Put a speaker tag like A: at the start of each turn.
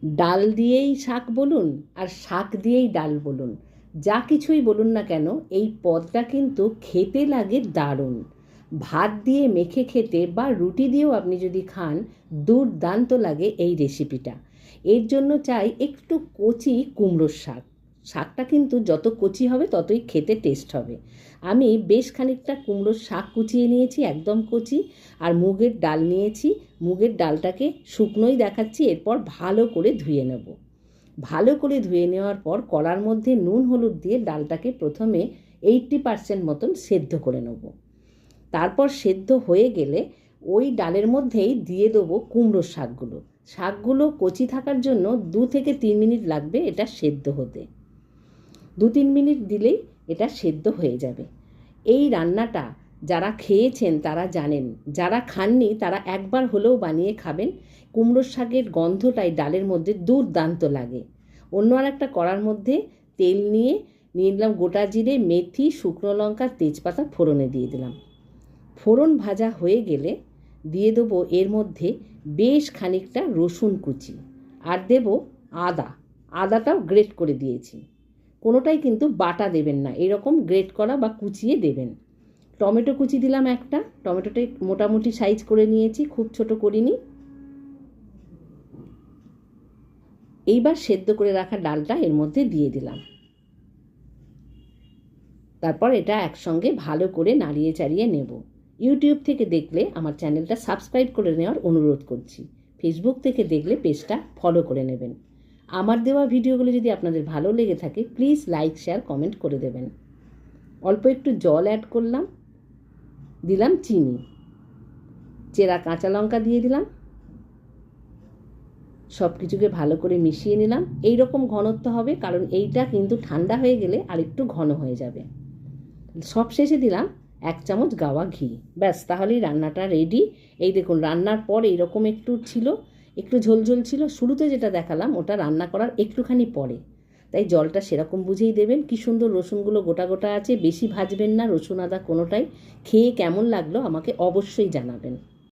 A: ডাল দিয়েই শাক বলুন আর শাক দিয়েই ডাল বলুন, যা কিছুই বলুন না কেন, এই পদটা কিন্তু খেতে লাগে দারুণ। ভাত দিয়ে মেখে খেতে বা রুটি দিয়েও আপনি যদি খান, দুর্দান্ত লাগে এই রেসিপিটা। এর জন্য চাই একটু কচি কুমড়োর শাক। শাকটা কিন্তু যত কচি হবে ততই খেতে টেস্ট হবে। আমি বেশ খানিকটা কুমড়োর শাক কুচিয়ে নিয়েছি, একদম কচি। আর মুগের ডাল নিয়েছি। মুগের ডালটাকে শুকনোই দেখাচ্ছি, এরপর ভালো করে ধুয়ে নেব। ভালো করে ধুয়ে নেওয়ার পর কড়ার মধ্যে নুন হলুদ দিয়ে ডালটাকে প্রথমে 80% মতন সেদ্ধ করে নেব। তারপর সেদ্ধ হয়ে গেলে ওই ডালের মধ্যেই দিয়ে দেবো কুমড়োর শাকগুলো। শাকগুলো কচি থাকার জন্য 2 থেকে 3 মিনিট লাগবে এটা সেদ্ধ হতে। 2-3 মিনিট দিলেই এটা সেদ্ধ হয়ে যাবে। এই রান্নাটা যারা খেয়েছেন তারা জানেন, যারা খাননি তারা একবার হলেও বানিয়ে খাবেন। কুমড়োর শাকের গন্ধটাই ডালের মধ্যে দুর্দান্ত লাগে। অন্য আর একটা কড়ার মধ্যে তেল নিয়ে নিলাম গোটা জিরে, মেথি, শুকনো লঙ্কা, তেজপাতা ফোড়নে দিয়ে দিলাম। ফোড়ন ভাজা হয়ে গেলে দিয়ে দেবো এর মধ্যে বেশ খানিকটা রসুন কুচি, আর দেব আদাটাও গ্রেট করে দিয়েছি। কোনোটাই কিন্তু বাটা দেবেন না, এরকম গ্রেট করা বা কুচিয়ে দেবেন। টমেটো কুচি দিলাম একটা, টমেটোটা মোটামুটি সাইজ করে নিয়েছি, খুব ছোট করিনি। এইবার সেদ্ধ করে রাখা ডালটা এর মধ্যে দিয়ে দিলাম। তারপর এটা একসঙ্গে ভালো করে নাড়িয়ে চাড়িয়ে নেব। ইউটিউব থেকে দেখলে আমার চ্যানেলটা সাবস্ক্রাইব করে নেওয়ার অনুরোধ করছি। ফেসবুক থেকে দেখলে পেজটা ফলো করে নেবেন। আমার দেওয়া ভিডিওগুলো যদি আপনাদের ভালো লেগে থাকে প্লিজ লাইক, শেয়ার, কমেন্ট করে দেবেন। অল্প একটু জল অ্যাড করলাম, দিলাম চিনি, চেরা কাঁচা লঙ্কা দিয়ে দিলাম। সব কিছুকে ভালো করে মিশিয়ে নিলাম। এই রকম ঘনত্ব হবে, কারণ এইটা কিন্তু ঠান্ডা হয়ে গেলে আর একটু ঘন হয়ে যাবে। সব শেষে দিলাম 1 চামচ গাওয়া ঘি। ব্যাস, তাহলেই রান্নাটা রেডি। এই দেখুন, রান্নার পর এইরকম একটু ছিল, একটু ঝোলঝোল ছিল। শুরুতে যেটা দেখালাম ওটা রান্না করার একটুখানি পরে, তাই জলটা সেরকম বুঝেই দেবেন। কি সুন্দর রসুনগুলো গোটা গোটা আছে, বেশি ভাজবেন না রসুন আদা কোনোটাই। খেয়ে কেমন লাগলো আমাকে অবশ্যই জানাবেন।